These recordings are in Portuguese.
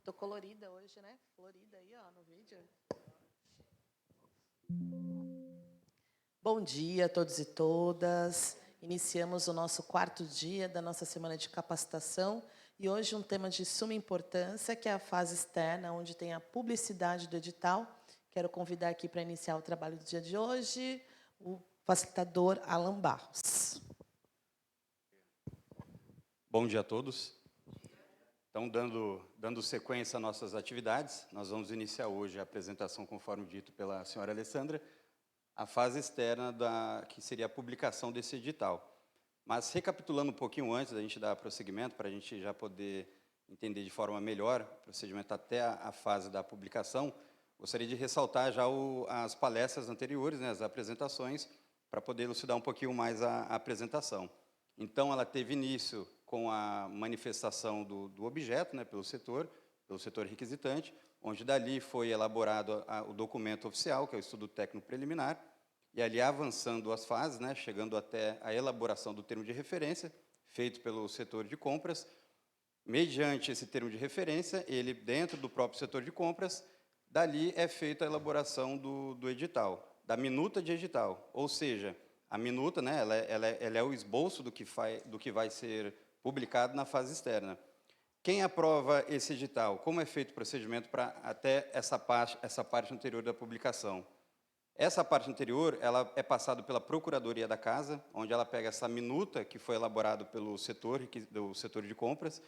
Tô colorida hoje, né? Florida aí, ó, no vídeo. Bom dia a todos e todas. Iniciamos o nosso 4º dia da nossa semana de capacitação e hoje um tema de suma importância, que é a fase externa, onde tem a publicidade do edital. Quero convidar aqui para iniciar o trabalho do dia de hoje o facilitador Alan Barros. Bom dia a todos. Então, dando sequência às nossas atividades, nós vamos iniciar hoje a apresentação, conforme dito pela senhora Alessandra, a fase externa, que seria a publicação desse edital. Mas, recapitulando um pouquinho antes da gente dar prosseguimento, para a gente já poder entender de forma melhor o procedimento até a fase da publicação, gostaria de ressaltar já as palestras anteriores, né, as apresentações, para poder elucidar um pouquinho mais a apresentação. Então, ela teve início com a manifestação do objeto, né, pelo setor requisitante, onde dali foi elaborado o documento oficial, que é o estudo técnico preliminar, e ali avançando as fases, né, chegando até a elaboração do termo de referência, feito pelo setor de compras. Mediante esse termo de referência, ele, dentro do próprio setor de compras, dali é feita a elaboração do edital, da minuta de edital, ou seja, a minuta, né, ela é o esboço do que vai ser publicado na fase externa. Quem aprova esse edital? Como é feito o procedimento para até essa parte anterior da publicação? Essa parte anterior, ela é passada pela Procuradoria da Casa, onde ela pega essa minuta que foi elaborada pelo setor de compras.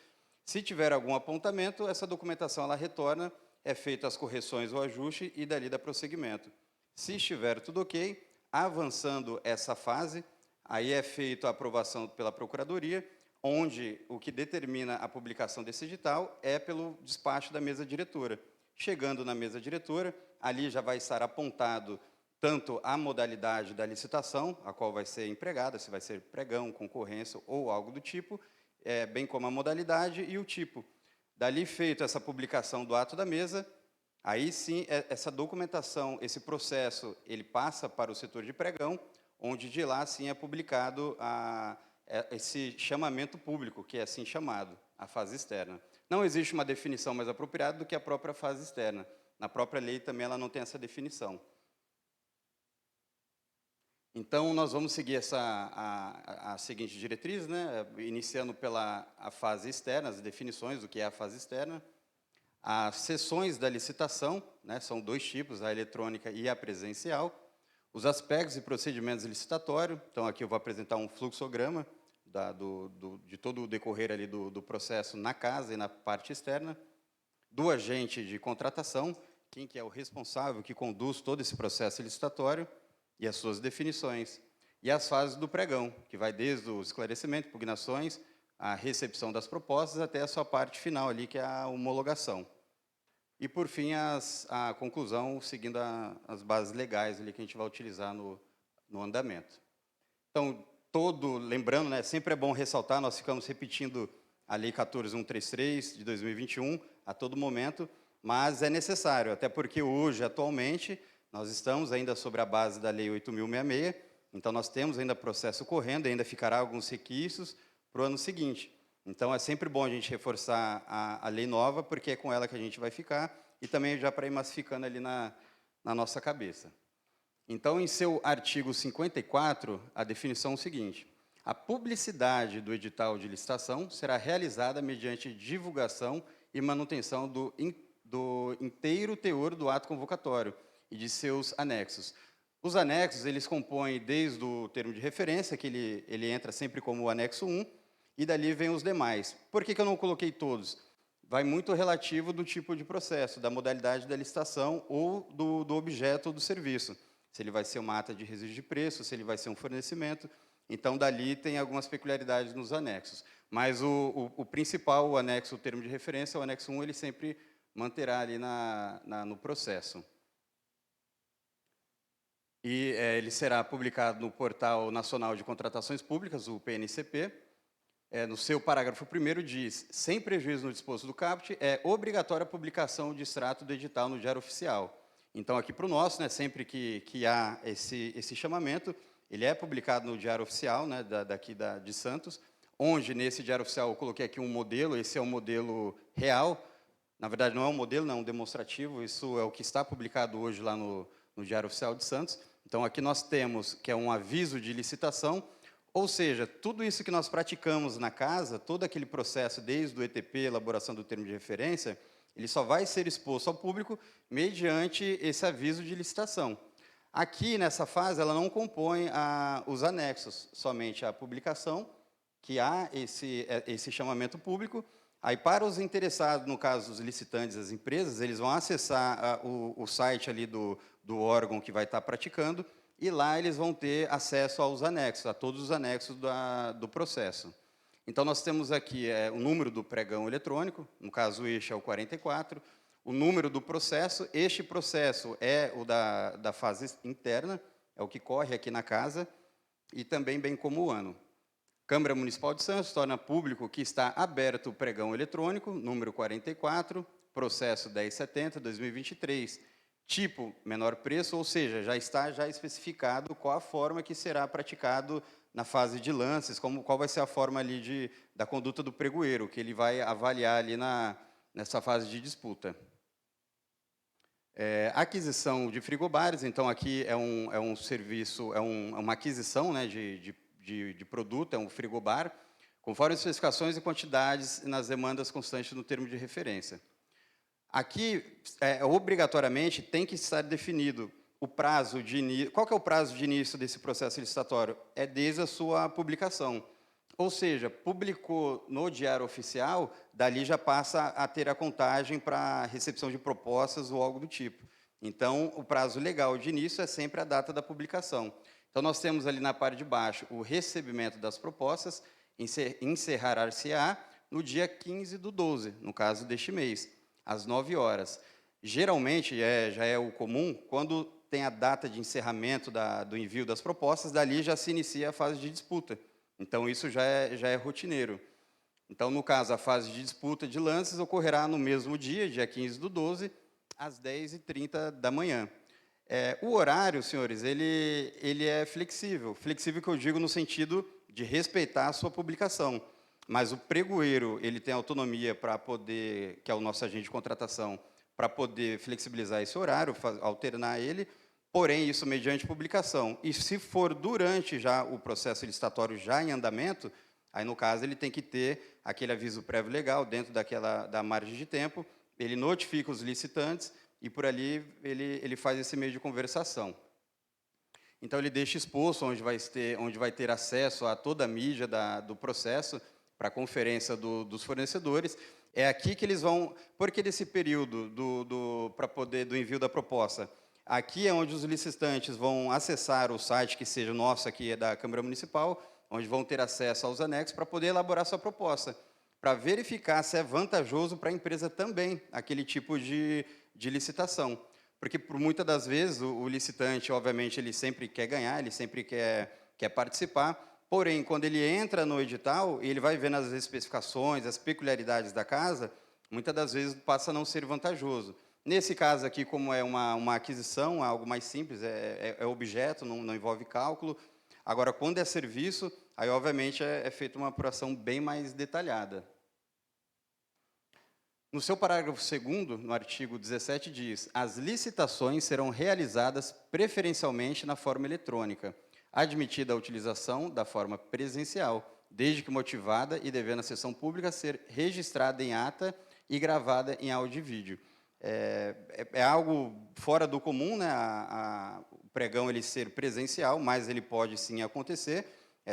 Se tiver algum apontamento, essa documentação ela retorna, é feita as correções ou ajuste e dali dá prosseguimento. Se estiver tudo ok, avançando essa fase, aí é feita a aprovação pela Procuradoria, onde o que determina a publicação desse edital é pelo despacho da mesa diretora. Chegando na mesa diretora, ali já vai estar apontado tanto a modalidade da licitação, a qual vai ser empregada, se vai ser pregão, concorrência ou algo do tipo, bem como a modalidade e o tipo. Dali feita essa publicação do ato da mesa, aí sim, essa documentação, esse processo, ele passa para o setor de pregão, onde de lá sim é publicado esse chamamento público, que é assim chamado, a fase externa. Não existe uma definição mais apropriada do que a própria fase externa. Na própria lei também ela não tem essa definição. Então, nós vamos seguir a seguinte diretriz, né? Iniciando pela fase externa, as definições do que é a fase externa. As sessões da licitação, né, são 2 tipos, a eletrônica e a presencial. Os aspectos e procedimentos licitatórios, então aqui eu vou apresentar um fluxograma de todo o decorrer ali do processo na casa e na parte externa. Do agente de contratação, quem que é o responsável que conduz todo esse processo licitatório e as suas definições. E as fases do pregão, que vai desde o esclarecimento, impugnações, a recepção das propostas, até a sua parte final ali, que é a homologação. E, por fim, a conclusão, seguindo as bases legais ali que a gente vai utilizar no andamento. Então, lembrando, né, sempre é bom ressaltar, nós ficamos repetindo a Lei 14.133, de 2021, a todo momento, mas é necessário, até porque hoje, atualmente, nós estamos ainda sobre a base da Lei 8.066, então nós temos ainda processo correndo, ainda ficará alguns requisitos para o ano seguinte. Então, é sempre bom a gente reforçar a lei nova, porque é com ela que a gente vai ficar, e também já para ir massificando ali na nossa cabeça. Então, em seu artigo 54, a definição é o seguinte: a publicidade do edital de licitação será realizada mediante divulgação e manutenção do inteiro teor do ato convocatório e de seus anexos. Os anexos, eles compõem desde o termo de referência, que ele entra sempre como o anexo 1, e dali vem os demais. Por que eu não coloquei todos? Vai muito relativo do tipo de processo, da modalidade da licitação ou do objeto ou do serviço. Se ele vai ser uma ata de registro de preço, se ele vai ser um fornecimento. Então, dali tem algumas peculiaridades nos anexos. Mas o principal, o anexo, o termo de referência, o anexo 1, ele sempre manterá ali no processo. E ele será publicado no Portal Nacional de Contratações Públicas, o PNCP. No seu parágrafo 1º diz: sem prejuízo no disposto do caput, é obrigatória a publicação de extrato do edital no Diário Oficial. Então, aqui para o nosso, né, sempre que há esse chamamento, ele é publicado no Diário Oficial, né, de Santos, onde nesse Diário Oficial eu coloquei aqui um modelo, esse é um modelo real, Na verdade, não é um modelo, não é um demonstrativo, isso é o que está publicado hoje lá no Diário Oficial de Santos. Então, aqui nós temos que é um aviso de licitação, ou seja, tudo isso que nós praticamos na casa, todo aquele processo, desde o ETP, elaboração do termo de referência, ele só vai ser exposto ao público mediante esse aviso de licitação. Aqui, nessa fase, ela não compõe os anexos, somente a publicação, que há esse chamamento público. Aí, para os interessados, no caso dos licitantes, as empresas, eles vão acessar o site ali do órgão que vai estar praticando, e lá eles vão ter acesso aos anexos, a todos os anexos do processo. Então, nós temos aqui o número do pregão eletrônico, no caso, este é o 44, o número do processo, este processo é o da fase interna, é o que corre aqui na casa, e também bem como o ano. Câmara Municipal de Santos torna público que está aberto o pregão eletrônico, número 44, processo 1070/2023, tipo menor preço, ou seja, já está especificado qual a forma que será praticado na fase de lances, qual vai ser a forma ali da conduta do pregoeiro, que ele vai avaliar ali nessa fase de disputa. Aquisição de frigobares, então aqui é um serviço, uma aquisição, né, de produto, é um frigobar, conforme as especificações e quantidades nas demandas constantes no termo de referência. Aqui, obrigatoriamente, tem que estar definido o prazo de início. Qual que é o prazo de início desse processo licitatório? É desde a sua publicação. Ou seja, publicou no Diário Oficial, dali já passa a ter a contagem para recepção de propostas ou algo do tipo. Então, o prazo legal de início é sempre a data da publicação. Então, nós temos ali na parte de baixo o recebimento das propostas, encerrar-se-á no dia 15/12, no caso deste mês, às 9 horas. Geralmente, já é o comum, quando tem a data de encerramento do envio das propostas, dali já se inicia a fase de disputa. Então, isso já é rotineiro. Então, no caso, a fase de disputa de lances ocorrerá no mesmo dia 15/12, às 10h30 da manhã. O horário, senhores, ele é flexível. Flexível que eu digo no sentido de respeitar a sua publicação. Mas o pregoeiro, ele tem autonomia para poder, que é o nosso agente de contratação, para poder flexibilizar esse horário, alternar ele, porém, isso mediante publicação. E se for durante já o processo licitatório já em andamento, aí, no caso, ele tem que ter aquele aviso prévio legal dentro da margem de tempo, ele notifica os licitantes e, por ali, ele faz esse meio de conversação. Então, ele deixa exposto onde vai ter acesso a toda a mídia do processo, para a conferência dos fornecedores. É aqui que eles vão, porque nesse período do envio da proposta, aqui é onde os licitantes vão acessar o site, que seja o nosso aqui, é da Câmara Municipal, onde vão ter acesso aos anexos para poder elaborar sua proposta, para verificar se é vantajoso para a empresa também, aquele tipo de licitação. Porque, por muitas das vezes, o licitante, obviamente, ele sempre quer ganhar, ele sempre quer participar, porém, quando ele entra no edital, ele vai vendo as especificações, as peculiaridades da casa, muitas das vezes passa a não ser vantajoso. Nesse caso aqui, como é uma aquisição, é algo mais simples, é objeto, não envolve cálculo. Agora, quando é serviço, aí, obviamente, é feita uma apuração bem mais detalhada. No seu parágrafo 2º, no artigo 17, diz: as licitações serão realizadas preferencialmente na forma eletrônica, admitida a utilização da forma presencial, desde que motivada e devendo a sessão pública ser registrada em ata e gravada em áudio e vídeo. É algo fora do comum, né, o pregão ele ser presencial, mas ele pode sim acontecer,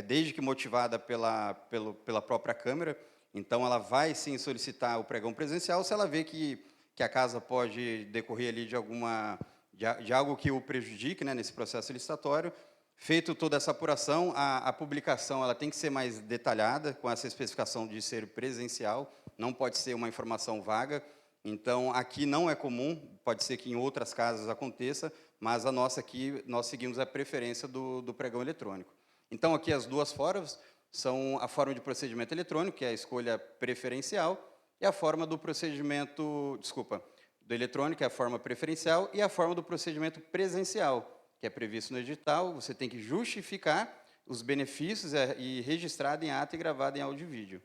desde que motivada pela própria Câmara. Então, ela vai sim solicitar o pregão presencial se ela vê que a casa pode decorrer ali de algo que o prejudique, né, nesse processo licitatório. Feito toda essa apuração, a publicação ela tem que ser mais detalhada, com essa especificação de ser presencial, não pode ser uma informação vaga. Então, aqui não é comum, pode ser que em outras casas aconteça, mas a nossa aqui, nós seguimos a preferência do pregão eletrônico. Então, aqui as duas formas são a forma de procedimento eletrônico, que é a escolha preferencial, e a forma do procedimento, do eletrônico, que é a forma preferencial, e a forma do procedimento presencial, que é previsto no edital. Você tem que justificar os benefícios e registrado em ata e gravado em áudio e vídeo.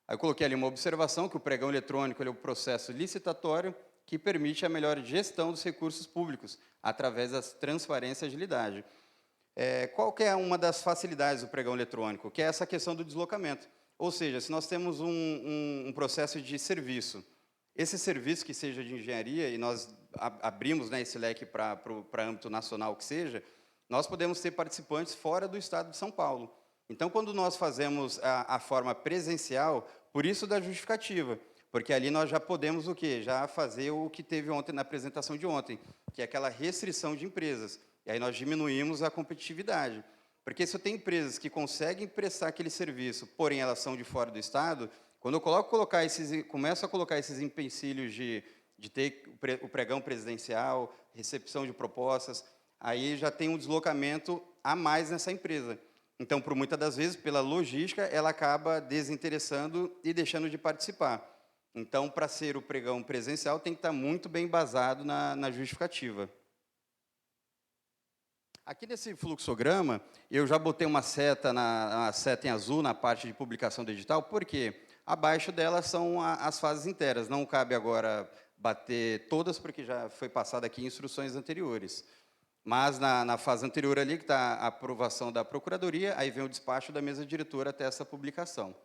Aí eu coloquei ali uma observação, que o pregão eletrônico ele é um processo licitatório que permite a melhor gestão dos recursos públicos, através da transparência e agilidade. Qual que é uma das facilidades do pregão eletrônico? Que é essa questão do deslocamento. Ou seja, se nós temos um processo de serviço, esse serviço que seja de engenharia, e nós abrimos, né, esse leque para âmbito nacional que seja, nós podemos ter participantes fora do estado de São Paulo. Então, quando nós fazemos a forma presencial, por isso da justificativa, porque ali nós já podemos o quê? Já fazer o que teve ontem na apresentação de ontem, que é aquela restrição de empresas. E aí nós diminuímos a competitividade. Porque se eu tenho empresas que conseguem prestar aquele serviço, porém elas são de fora do estado, quando eu começo a colocar esses empecilhos de ter o pregão presidencial, recepção de propostas, aí já tem um deslocamento a mais nessa empresa. Então, por muitas das vezes, pela logística, ela acaba desinteressando e deixando de participar. Então, para ser o pregão presencial, tem que estar muito bem embasado na justificativa. Aqui nesse fluxograma, eu já botei uma seta em azul na parte de publicação digital, porque abaixo dela são as fases inteiras. Não cabe agora bater todas, porque já foi passada aqui instruções anteriores. Mas na fase anterior ali, que está a aprovação da Procuradoria, aí vem o despacho da mesa diretora até essa publicação.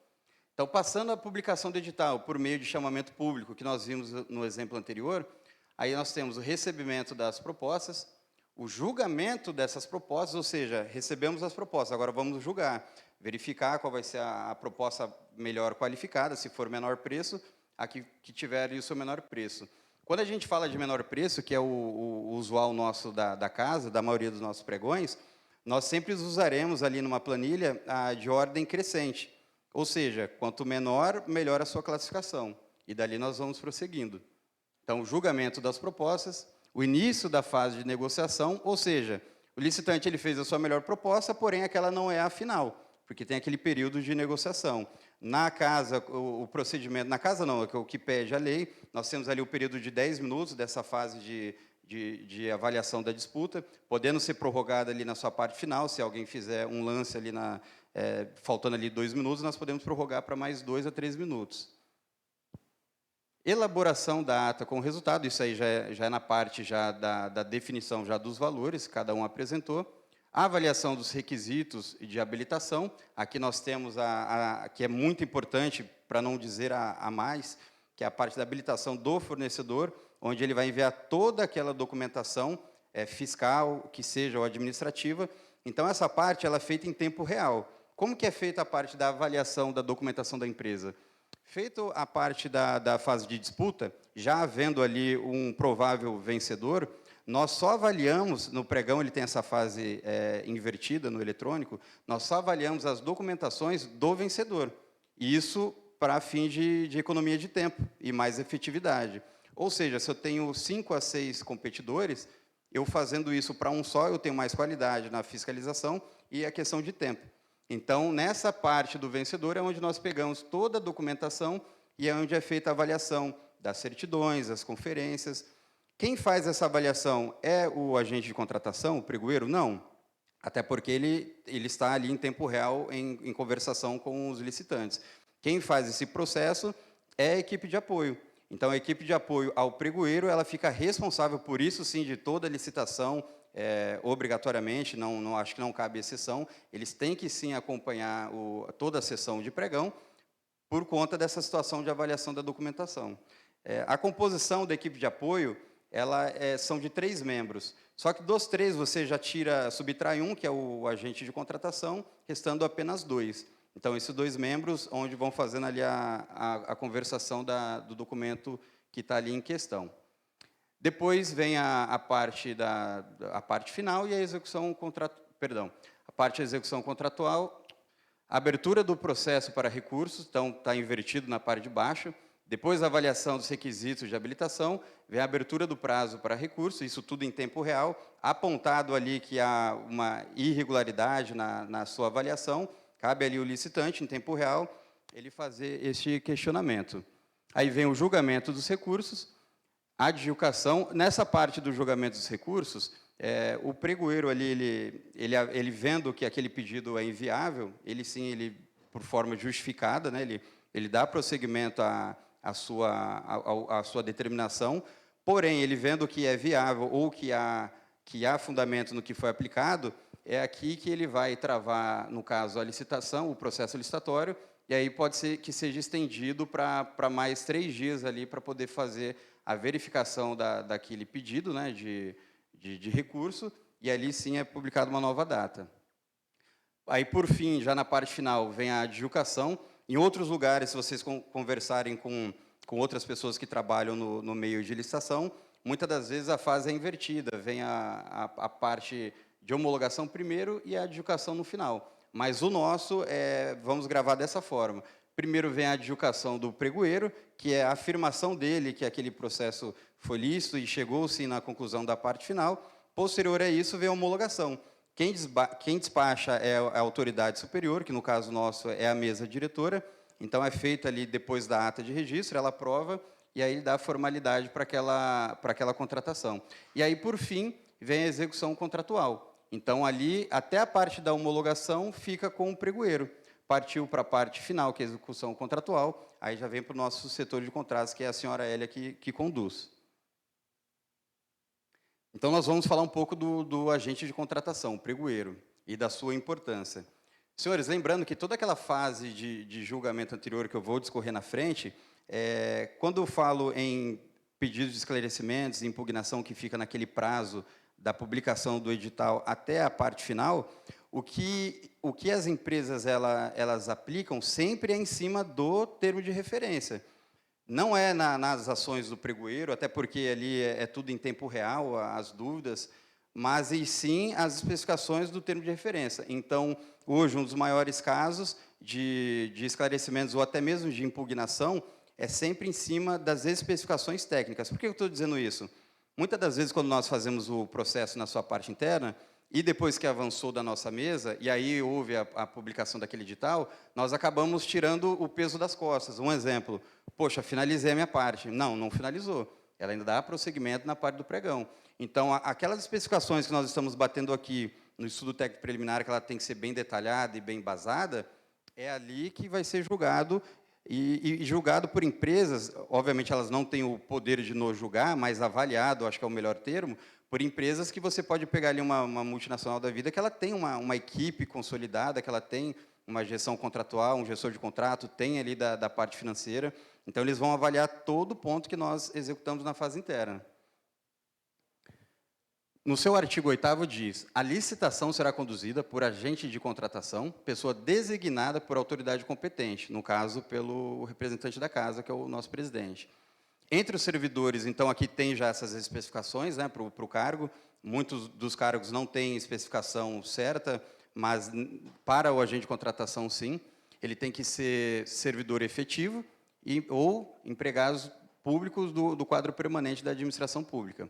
Então, passando a publicação do edital por meio de chamamento público, que nós vimos no exemplo anterior, aí nós temos o recebimento das propostas, o julgamento dessas propostas, ou seja, recebemos as propostas, agora vamos julgar, verificar qual vai ser a proposta melhor qualificada, se for menor preço, a que tiver o seu menor preço. Quando a gente fala de menor preço, que é o usual nosso da casa, da maioria dos nossos pregões, nós sempre usaremos ali numa planilha de ordem crescente. Ou seja, quanto menor, melhor a sua classificação. E dali nós vamos prosseguindo. Então, o julgamento das propostas, o início da fase de negociação, ou seja, o licitante ele fez a sua melhor proposta, porém aquela não é a final, porque tem aquele período de negociação. Na casa, o procedimento, na casa não, é o que pede a lei, nós temos ali o período de 10 minutos dessa fase de avaliação da disputa, podendo ser prorrogada ali na sua parte final, se alguém fizer um lance ali, faltando ali 2 minutos, nós podemos prorrogar para mais 2 a 3 minutos. Elaboração da ata com o resultado, isso aí já é na parte da definição já dos valores, cada um apresentou. A avaliação dos requisitos de habilitação, aqui nós temos que é muito importante, para não dizer a mais, que é a parte da habilitação do fornecedor, onde ele vai enviar toda aquela documentação fiscal, que seja ou administrativa. Então, essa parte ela é feita em tempo real. Como que é feita a parte da avaliação da documentação da empresa? Feito a parte da fase de disputa, já havendo ali um provável vencedor, nós só avaliamos, no pregão ele tem essa fase invertida no eletrônico, nós só avaliamos as documentações do vencedor. E isso para fim de economia de tempo e mais efetividade. Ou seja, se eu tenho 5 a 6 competidores, eu fazendo isso para um só, eu tenho mais qualidade na fiscalização e a questão de tempo. Então, nessa parte do vencedor é onde nós pegamos toda a documentação e é onde é feita a avaliação das certidões, das conferências. Quem faz essa avaliação é o agente de contratação, o pregoeiro? Não, até porque ele está ali em tempo real em conversação com os licitantes. Quem faz esse processo é a equipe de apoio. Então, a equipe de apoio ao pregoeiro, ela fica responsável por isso, sim, de toda a licitação, obrigatoriamente, acho que não cabe exceção, eles têm que, sim, acompanhar toda a sessão de pregão, por conta dessa situação de avaliação da documentação. A composição da equipe de apoio, são de 3 membros, só que dos 3 você já subtrai um, que é o agente de contratação, restando apenas 2. Então, esses 2 membros, onde vão fazendo ali a conversação do documento que está ali em questão. Depois vem a parte final e a execução a parte de execução contratual, a abertura do processo para recursos, então está invertido na parte de baixo. Depois a avaliação dos requisitos de habilitação, vem a abertura do prazo para recurso, isso tudo em tempo real, apontado ali que há uma irregularidade na sua avaliação, cabe ali o licitante, em tempo real, ele fazer este questionamento. Aí vem o julgamento dos recursos, a adjudicação. Nessa parte do julgamento dos recursos, o pregoeiro ali, ele vendo que aquele pedido é inviável, ele sim, por forma justificada, né, ele dá prosseguimento à sua determinação, porém, ele vendo que é viável ou que há fundamento no que foi aplicado, é aqui que ele vai travar, no caso, a licitação, o processo licitatório, e aí pode ser que seja estendido para mais 3 dias ali para poder fazer a verificação daquele pedido, né, de recurso, e ali sim é publicada uma nova data. Aí, por fim, já na parte final, vem a adjudicação. Em outros lugares, se vocês conversarem com outras pessoas que trabalham no meio de licitação, muitas das vezes a fase é invertida, vem a parte de homologação primeiro e a adjudicação no final. Mas o nosso, vamos gravar dessa forma. Primeiro vem a adjudicação do pregoeiro, que é a afirmação dele que aquele processo foi lícito e chegou-se na conclusão da parte final. Posterior a isso, vem a homologação. Quem despacha é a autoridade superior, que no caso nosso é a mesa diretora. Então, é feito ali depois da ata de registro, ela aprova, e aí dá formalidade para aquela contratação. E aí, por fim, vem a execução contratual. Então, ali, até a parte da homologação, fica com o pregoeiro. Partiu para a parte final, que é a execução contratual, aí já vem para o nosso setor de contratos, que é a senhora Hélia que conduz. Então, nós vamos falar um pouco do agente de contratação, o pregoeiro, e da sua importância. Senhores, lembrando que toda aquela fase de julgamento anterior que eu vou discorrer na frente, quando eu falo em pedidos de esclarecimentos, impugnação que fica naquele prazo da publicação do edital até a parte final, o que as empresas elas aplicam sempre é em cima do termo de referência. Não é nas ações do pregoeiro, até porque ali é tudo em tempo real, as dúvidas, mas e sim as especificações do termo de referência. Então, hoje, um dos maiores casos de esclarecimentos ou até mesmo de impugnação é sempre em cima das especificações técnicas. Por que eu estou dizendo isso? Muitas das vezes, quando nós fazemos o processo na sua parte interna, e depois que avançou da nossa mesa, e aí houve a publicação daquele edital, nós acabamos tirando o peso das costas. Um exemplo, poxa, finalizei a minha parte. Não finalizou. Ela ainda dá prosseguimento na parte do pregão. Então, aquelas especificações que nós estamos batendo aqui no estudo técnico preliminar, que ela tem que ser bem detalhada e bem embasada, é ali que vai ser julgado, e julgado por empresas, obviamente elas não têm o poder de nos julgar, mas avaliado, acho que é o melhor termo, por empresas que você pode pegar ali uma multinacional da vida, que ela tem uma equipe consolidada, que ela tem uma gestão contratual, um gestor de contrato, tem ali da parte financeira. Então, eles vão avaliar todo o ponto que nós executamos na fase interna. No seu artigo 8º diz, a licitação será conduzida por agente de contratação, pessoa designada por autoridade competente, no caso, pelo representante da casa, que é o nosso presidente. Entre os servidores, então, aqui tem já essas especificações, né, para o cargo. Muitos dos cargos não têm especificação certa, mas para o agente de contratação, sim. Ele tem que ser servidor efetivo ou empregados públicos do quadro permanente da administração pública.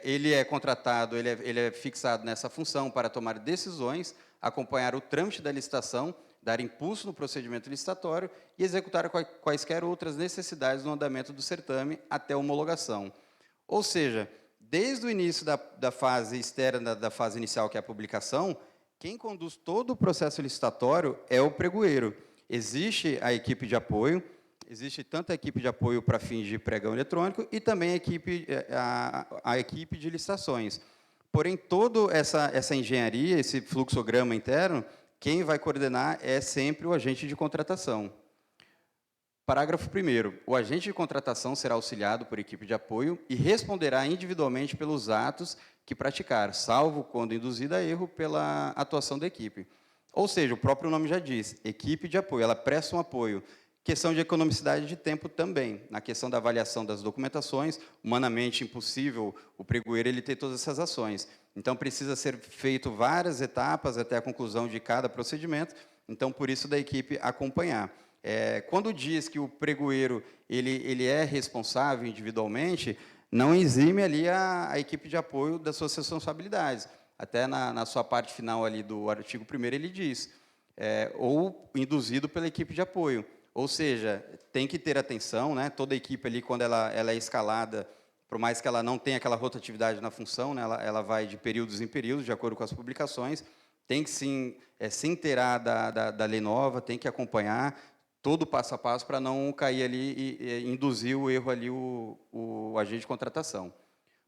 Ele é contratado, ele é fixado nessa função para tomar decisões, acompanhar o trâmite da licitação, dar impulso no procedimento licitatório e executar quaisquer outras necessidades no andamento do certame até a homologação. Ou seja, desde o início da fase externa, da fase inicial, que é a publicação, quem conduz todo o processo licitatório é o pregoeiro. Existe a equipe de apoio, existe tanto a equipe de apoio para fins de pregão eletrônico e também a equipe de licitações. Porém, toda essa engenharia, esse fluxograma interno, quem vai coordenar é sempre o agente de contratação. Parágrafo 1º. O agente de contratação será auxiliado por equipe de apoio e responderá individualmente pelos atos que praticar, salvo quando induzido a erro pela atuação da equipe. Ou seja, o próprio nome já diz, equipe de apoio, ela presta um apoio. Questão de economicidade de tempo também, na questão da avaliação das documentações, humanamente impossível o pregoeiro ele ter todas essas ações. Então, precisa ser feito várias etapas até a conclusão de cada procedimento, então, por isso, da equipe acompanhar. Quando diz que o pregoeiro ele é responsável individualmente, não exime ali a equipe de apoio das suas responsabilidades. Até na sua parte final ali do artigo 1º, ele diz, ou induzido pela equipe de apoio. Ou seja, tem que ter atenção, né? Toda a equipe ali, quando ela é escalada, por mais que ela não tenha aquela rotatividade na função, né? Ela vai de períodos em períodos, de acordo com as publicações, tem que sim, se inteirar da lei nova, tem que acompanhar todo o passo a passo para não cair ali e induzir o erro ali o agente de contratação.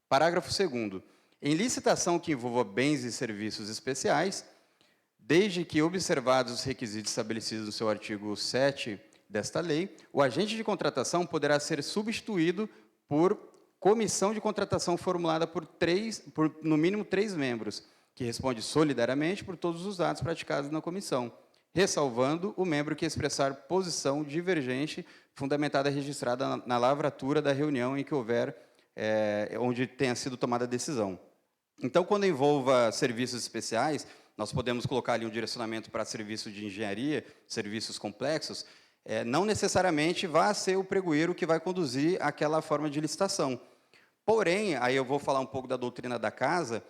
Parágrafo 2º. Em licitação que envolva bens e serviços especiais, desde que observados os requisitos estabelecidos no seu artigo 7 desta lei, o agente de contratação poderá ser substituído por comissão de contratação formulada por no mínimo 3 membros, que responde solidariamente por todos os atos praticados na comissão, ressalvando o membro que expressar posição divergente fundamentada e registrada na lavratura da reunião em que houver, onde tenha sido tomada a decisão. Então, quando envolva serviços especiais, nós podemos colocar ali um direcionamento para serviço de engenharia, serviços complexos, não necessariamente vai ser o pregoeiro que vai conduzir aquela forma de licitação. Porém, aí eu vou falar um pouco da doutrina da casa,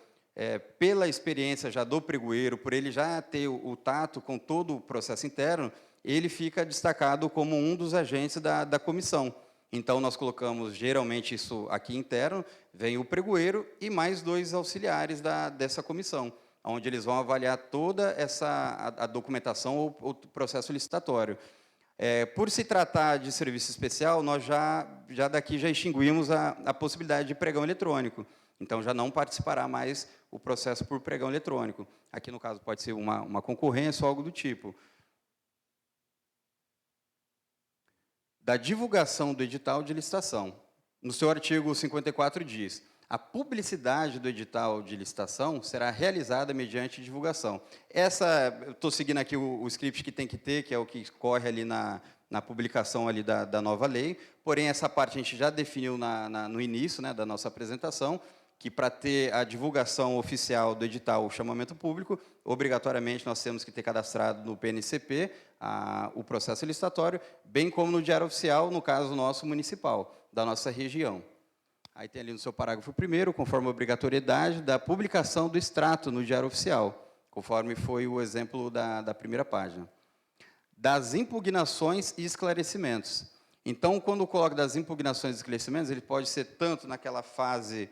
pela experiência já do pregoeiro, por ele já ter o tato com todo o processo interno, ele fica destacado como um dos agentes da comissão. Então, nós colocamos, geralmente, isso aqui interno, vem o pregoeiro e mais 2 auxiliares dessa comissão, onde eles vão avaliar toda a documentação ou o processo licitatório. Por se tratar de serviço especial, nós já daqui já extinguimos a possibilidade de pregão eletrônico. Então, já não participará mais o processo por pregão eletrônico. Aqui, no caso, pode ser uma concorrência ou algo do tipo. Da divulgação do edital de licitação. No seu artigo 54 diz: a publicidade do edital de licitação será realizada mediante divulgação. Eu estou seguindo aqui o script que tem que ter, que é o que corre ali na publicação ali da nova lei, porém, essa parte a gente já definiu no início, né, da nossa apresentação, que para ter a divulgação oficial do edital, o chamamento público, obrigatoriamente nós temos que ter cadastrado no PNCP o processo licitatório, bem como no Diário Oficial, no caso nosso municipal, da nossa região. Aí tem ali no seu parágrafo 1º, conforme a obrigatoriedade da publicação do extrato no Diário Oficial, conforme foi o exemplo da primeira página. Das impugnações e esclarecimentos. Então, quando coloca das impugnações e esclarecimentos, ele pode ser tanto naquela fase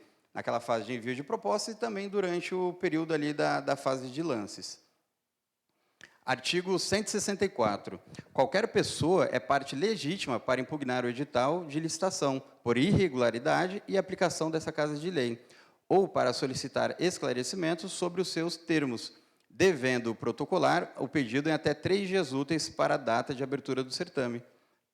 de envio de proposta e também durante o período ali da fase de lances. Artigo 164. Qualquer pessoa é parte legítima para impugnar o edital de licitação por irregularidade e aplicação dessa casa de lei, ou para solicitar esclarecimentos sobre os seus termos, devendo protocolar o pedido em até 3 dias úteis para a data de abertura do certame.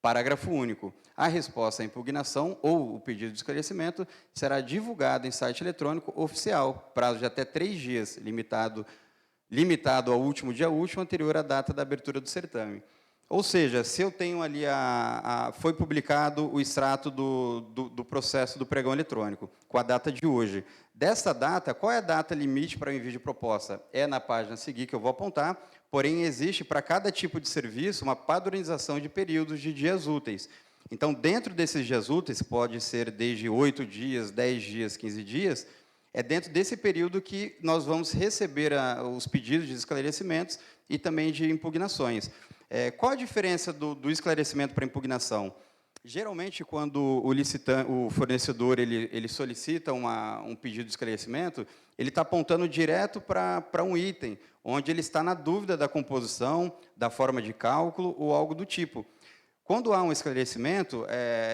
Parágrafo único. A resposta à impugnação ou o pedido de esclarecimento será divulgado em site eletrônico oficial, prazo de até 3 dias, limitado ao último dia útil anterior à data da abertura do certame. Ou seja, se eu tenho ali foi publicado o extrato do processo do pregão eletrônico, com a data de hoje. Dessa data, qual é a data limite para o envio de proposta? É na página a seguir que eu vou apontar, porém existe para cada tipo de serviço uma padronização de períodos de dias úteis. Então, dentro desses dias úteis, pode ser desde 8 dias, 10 dias, 15 dias, é dentro desse período que nós vamos receber os pedidos de esclarecimentos e também de impugnações. Qual a diferença do esclarecimento para impugnação? Geralmente, quando o fornecedor ele solicita um pedido de esclarecimento, ele está apontando direto para um item, onde ele está na dúvida da composição, da forma de cálculo ou algo do tipo. Quando há um esclarecimento,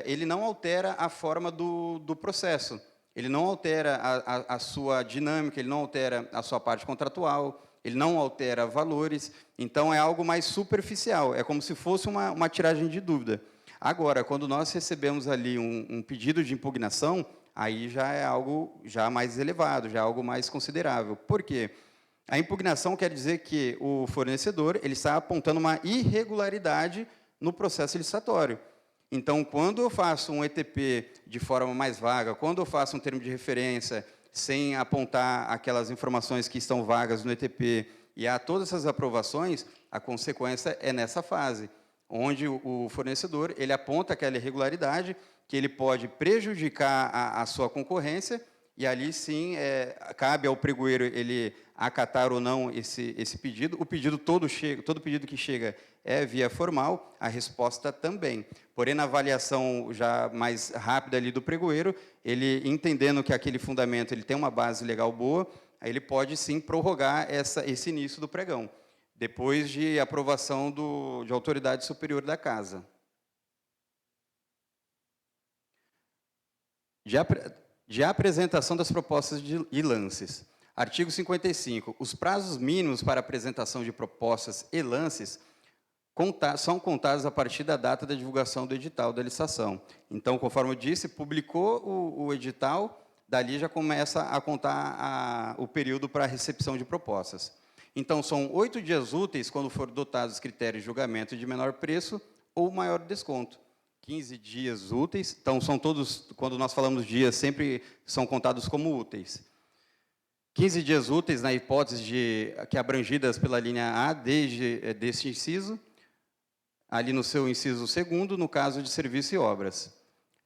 ele não altera a forma do processo, ele não altera a sua dinâmica, ele não altera a sua parte contratual, ele não altera valores, então é algo mais superficial, é como se fosse uma tiragem de dúvida. Agora, quando nós recebemos ali um pedido de impugnação, aí já é algo já mais elevado, já é algo mais considerável. Por quê? A impugnação quer dizer que o fornecedor ele está apontando uma irregularidade no processo licitatório. Então, quando eu faço um ETP de forma mais vaga, quando eu faço um termo de referência sem apontar aquelas informações que estão vagas no ETP e há todas essas aprovações, a consequência é nessa fase, onde o fornecedor ele aponta aquela irregularidade que ele pode prejudicar a sua concorrência e ali sim cabe ao pregoeiro ele acatar ou não esse pedido. O pedido todo pedido que chega é via formal, a resposta também. Porém, na avaliação já mais rápida ali do pregoeiro, ele entendendo que aquele fundamento ele tem uma base legal boa, aí ele pode sim prorrogar esse início do pregão. depois de aprovação de autoridade superior da casa. De apresentação das propostas e lances. Artigo 55. Os prazos mínimos para apresentação de propostas e lances são contados a partir da data da divulgação do edital da licitação. Então, conforme eu disse, publicou o edital, dali já começa a contar o período para a recepção de propostas. Então, são 8 dias úteis quando for dotados os critérios de julgamento de menor preço ou maior desconto. 15 dias úteis, então são todos, quando nós falamos dias, sempre são contados como úteis. 15 dias úteis na hipótese que abrangidas pela linha A deste inciso, ali no seu inciso 2º, no caso de serviço e obras.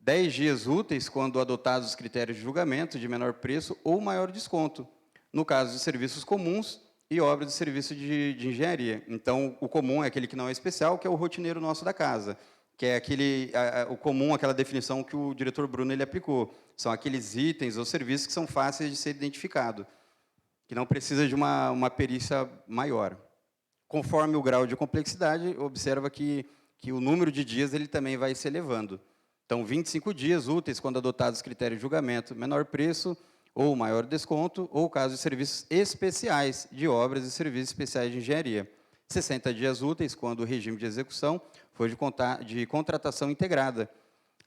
10 dias úteis quando adotados os critérios de julgamento de menor preço ou maior desconto, no caso de serviços comuns e obras de serviço de engenharia. Então, o comum é aquele que não é especial, que é o rotineiro nosso da casa, que é o comum, aquela definição que o diretor Bruno ele aplicou. São aqueles itens ou serviços que são fáceis de ser identificados, que não precisa de uma perícia maior. Conforme o grau de complexidade, observa que o número de dias ele também vai se elevando. Então, 25 dias úteis quando adotados os critérios de julgamento, menor preço ou maior desconto, ou caso de serviços especiais de obras e serviços especiais de engenharia. 60 dias úteis quando o regime de execução for de contratação integrada.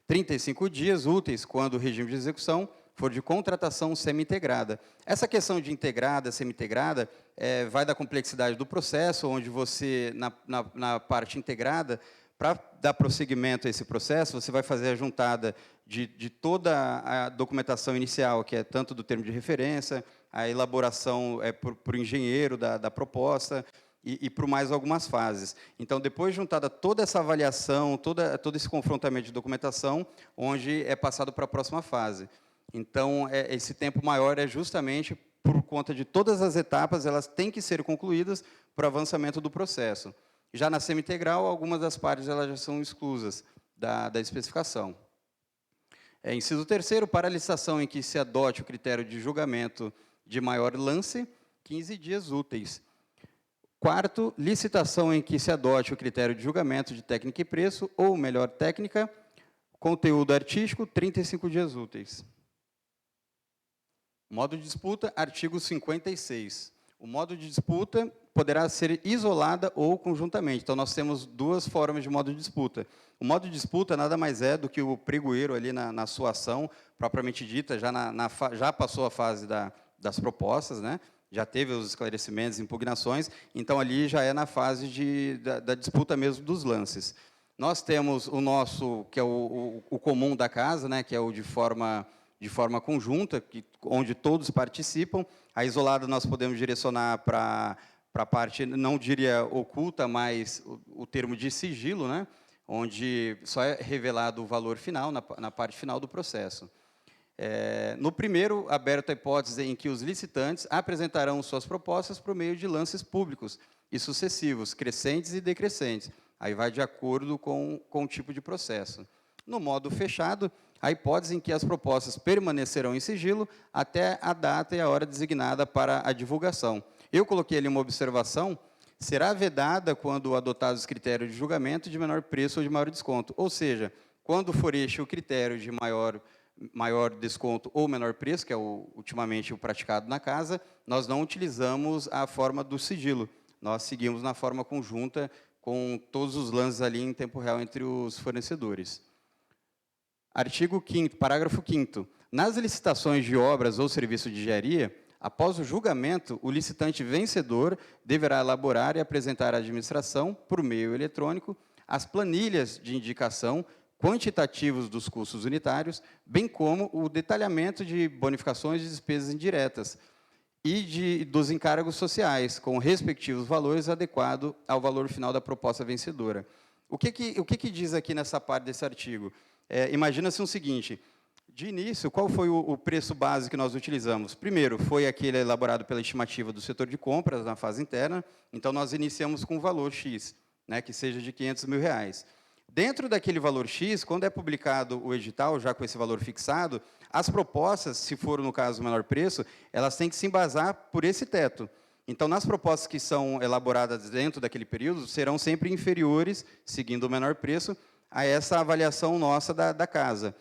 35 dias úteis quando o regime de execução for de contratação semi-integrada. Essa questão de integrada, semi-integrada, vai da complexidade do processo, onde você, na parte integrada, para dar prosseguimento a esse processo, você vai fazer a juntada de toda a documentação inicial, que é tanto do termo de referência, a elaboração por engenheiro da proposta, e por mais algumas fases. Então, depois de juntada toda essa avaliação, todo esse confrontamento de documentação, onde é passado para a próxima fase. Então, esse tempo maior é justamente por conta de todas as etapas, elas têm que ser concluídas para o avançamento do processo. Já na semi-integral, algumas das partes elas já são exclusas da especificação. Inciso 3º, para a licitação em que se adote o critério de julgamento de maior lance, 15 dias úteis. 4º, licitação em que se adote o critério de julgamento de técnica e preço, ou melhor técnica, conteúdo artístico, 35 dias úteis. Modo de disputa, artigo 56. O modo de disputa poderá ser isolada ou conjuntamente. Então, nós temos 2 formas de modo de disputa. O modo de disputa nada mais é do que o pregoeiro ali na sua ação, propriamente dita, já passou a fase das propostas, né? Já teve os esclarecimentos, impugnações, então ali já é na fase da disputa mesmo dos lances. Nós temos o nosso, que é o comum da casa, né, que é o de forma conjunta, onde todos participam. A isolada nós podemos direcionar para a parte, não diria oculta, mas o termo de sigilo, né, onde só é revelado o valor final, na parte final do processo. No primeiro, aberto a hipótese em que os licitantes apresentarão suas propostas por meio de lances públicos e sucessivos, crescentes e decrescentes. Aí vai de acordo com o tipo de processo. No modo fechado, a hipótese em que as propostas permanecerão em sigilo até a data e a hora designada para a divulgação. Eu coloquei ali uma observação: será vedada quando adotados os critérios de julgamento de menor preço ou de maior desconto. Ou seja, quando for este o critério de maior desconto ou menor preço, que é ultimamente o praticado na casa, nós não utilizamos a forma do sigilo. Nós seguimos na forma conjunta, com todos os lances ali em tempo real entre os fornecedores. Artigo 5º, parágrafo 5º. Nas licitações de obras ou serviço de engenharia, após o julgamento, o licitante vencedor deverá elaborar e apresentar à administração, por meio eletrônico, as planilhas de indicação quantitativos dos custos unitários, bem como o detalhamento de bonificações e despesas indiretas e dos encargos sociais, com respectivos valores adequados ao valor final da proposta vencedora. O que diz aqui nessa parte desse artigo? Imagina-se o seguinte: de início, qual foi o preço base que nós utilizamos? Primeiro, foi aquele elaborado pela estimativa do setor de compras, na fase interna. Então, nós iniciamos com um valor X, né, que seja de R$500 mil. Dentro daquele valor X, quando é publicado o edital, já com esse valor fixado, as propostas, se for, no caso, o menor preço, elas têm que se embasar por esse teto. Então, nas propostas que são elaboradas dentro daquele período, serão sempre inferiores, seguindo o menor preço, a essa avaliação nossa da casa.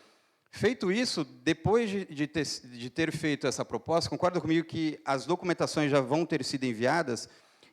Feito isso, depois de ter feito essa proposta, concorda comigo que as documentações já vão ter sido enviadas?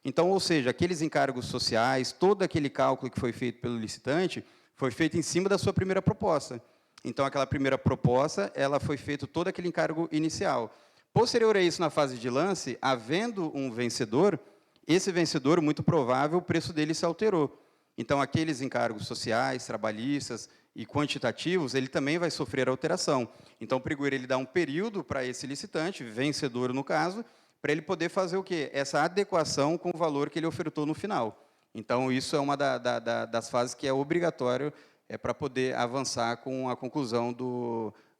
Então, ou seja, aqueles encargos sociais, todo aquele cálculo que foi feito pelo licitante, foi feito em cima da sua primeira proposta. Então, aquela primeira proposta, ela foi feito todo aquele encargo inicial. Posterior a isso, na fase de lance, havendo um vencedor, esse vencedor, muito provável, o preço dele se alterou. Então, aqueles encargos sociais, trabalhistas e quantitativos, ele também vai sofrer alteração. Então, o pregoeiro ele dá um período para esse licitante, vencedor no caso, para ele poder fazer o quê? Essa adequação com o valor que ele ofertou no final. Então, isso é uma das fases que é obrigatório para poder avançar com a conclusão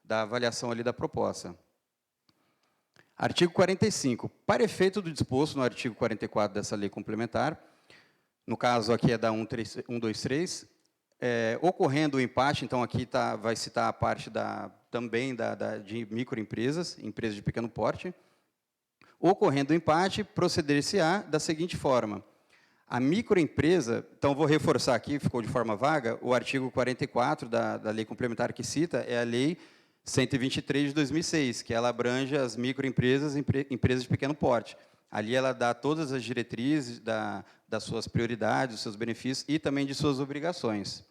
da avaliação ali da proposta. Artigo 45. Para efeito do disposto no artigo 44 dessa lei complementar, no caso aqui é da 123, ocorrendo o empate, então aqui vai citar a parte também de microempresas, empresas de pequeno porte. Ocorrendo o empate, proceder-se-á da seguinte forma. A microempresa, então vou reforçar aqui, ficou de forma vaga, o artigo 44 da lei complementar que cita é a lei 123 de 2006, que ela abrange as microempresas, empresas de pequeno porte. Ali ela dá todas as diretrizes das suas prioridades, dos seus benefícios e também de suas obrigações.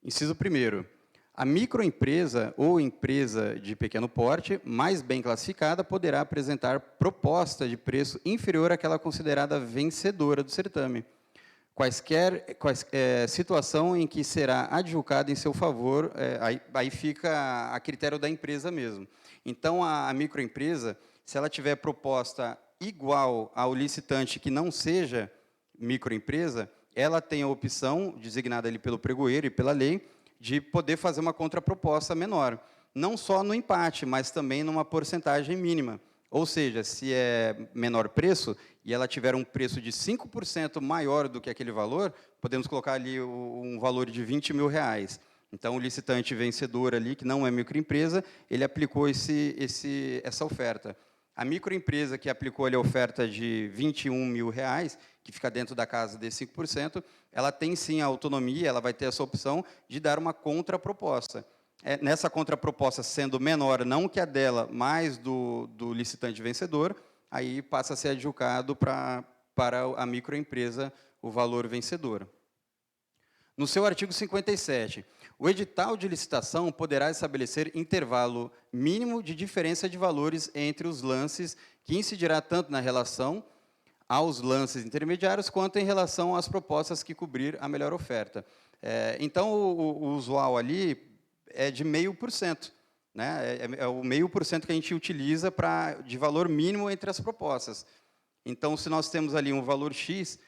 Inciso 1º. A microempresa ou empresa de pequeno porte, mais bem classificada, poderá apresentar proposta de preço inferior àquela considerada vencedora do certame. Quaisquer situação em que será adjudicada em seu favor, aí fica a critério da empresa mesmo. Então, a microempresa, se ela tiver proposta igual ao licitante que não seja microempresa, ela tem a opção, designada ali pelo pregoeiro e pela lei, de poder fazer uma contraproposta menor. Não só no empate, mas também numa porcentagem mínima. Ou seja, se é menor preço, e ela tiver um preço de 5% maior do que aquele valor, podemos colocar ali um valor de R$20.000. Então, o licitante vencedor ali, que não é microempresa, ele aplicou essa oferta. A microempresa que aplicou ali a oferta de R$21.000, que fica dentro da casa de 5%, ela tem sim a autonomia, ela vai ter essa opção de dar uma contraproposta. Nessa contraproposta, sendo menor, não que a dela, mais do licitante vencedor, aí passa a ser adjudicado para a microempresa o valor vencedor. No seu artigo 57, o edital de licitação poderá estabelecer intervalo mínimo de diferença de valores entre os lances, que incidirá tanto na relação aos lances intermediários, quanto em relação às propostas que cobrir a melhor oferta. Então, o usual ali é de 0,5%. Né? É o 0,5% que a gente utiliza de valor mínimo entre as propostas. Então, se nós temos ali um valor X,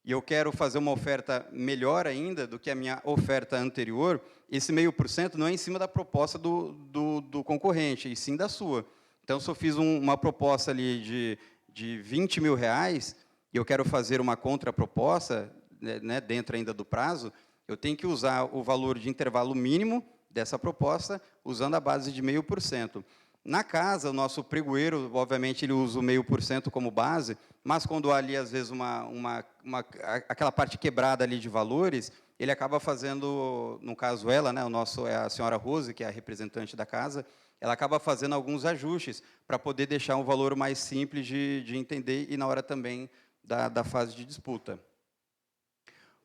e eu quero fazer uma oferta melhor ainda do que a minha oferta anterior, esse 0,5% não é em cima da proposta do concorrente, e sim da sua. Então, se eu fiz uma proposta ali de R$20.000, e eu quero fazer uma contraproposta, né, dentro ainda do prazo, eu tenho que usar o valor de intervalo mínimo dessa proposta, usando a base de 0,5%. Na casa, o nosso pregoeiro, obviamente, ele usa o 0,5% como base, mas quando há ali, às vezes, aquela parte quebrada ali de valores, ele acaba fazendo, no caso ela, né, é a senhora Rose, que é a representante da casa, ela acaba fazendo alguns ajustes para poder deixar um valor mais simples de entender e na hora também da fase de disputa.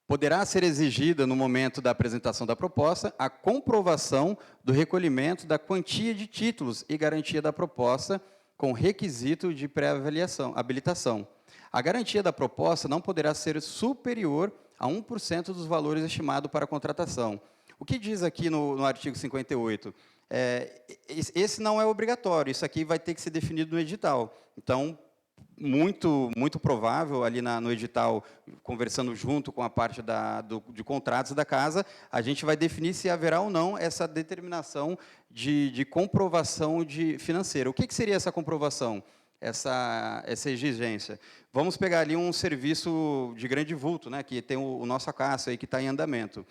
Poderá ser exigida, no momento da apresentação da proposta, a comprovação do recolhimento da quantia de títulos e garantia da proposta, com requisito de pré-habilitação. A garantia da proposta não poderá ser superior a 1% dos valores estimados para a contratação. O que diz aqui no artigo 58? Esse não é obrigatório, isso aqui vai ter que ser definido no edital. Então, muito provável, ali no edital, conversando junto com a parte de contratos da casa, a gente vai definir se haverá ou não essa determinação de comprovação financeira. O que seria essa comprovação, essa exigência? Vamos pegar ali um serviço de grande vulto, né, que tem o nosso CASA aí, que está em andamento.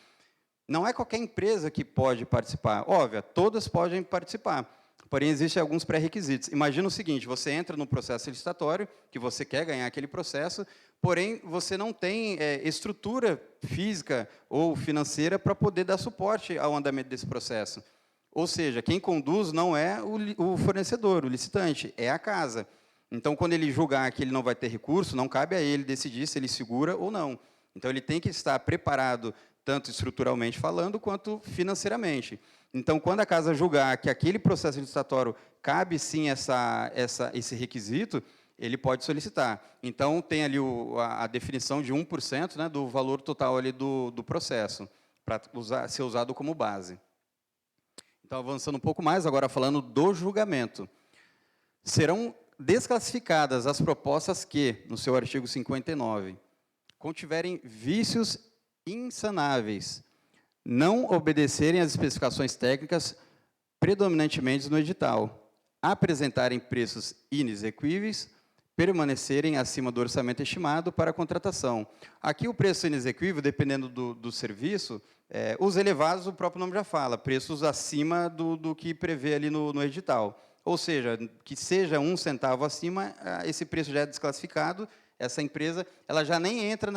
Não é qualquer empresa que pode participar. Óbvio, todas podem participar. Porém, existem alguns pré-requisitos. Imagina o seguinte, você entra no processo licitatório, que você quer ganhar aquele processo, porém, você não tem estrutura física ou financeira para poder dar suporte ao andamento desse processo. Ou seja, quem conduz não é o fornecedor, o licitante, é a casa. Então, quando ele julgar que ele não vai ter recurso, não cabe a ele decidir se ele segura ou não. Então, ele tem que estar preparado, tanto estruturalmente falando, quanto financeiramente. Então, quando a casa julgar que aquele processo licitatório cabe, sim, esse requisito, ele pode solicitar. Então, tem ali a definição de 1%, né, do valor total ali do processo, para ser usado como base. Então, avançando um pouco mais, agora falando do julgamento. Serão desclassificadas as propostas que, no seu artigo 59, contiverem vícios insanáveis, não obedecerem às especificações técnicas predominantemente no edital, apresentarem preços inexequíveis, permanecerem acima do orçamento estimado para a contratação. Aqui o preço inexequível, dependendo do serviço, os elevados, o próprio nome já fala, preços acima do que prevê ali no edital. Ou seja, que seja 1 centavo acima, esse preço já é desclassificado, essa empresa ela já nem entra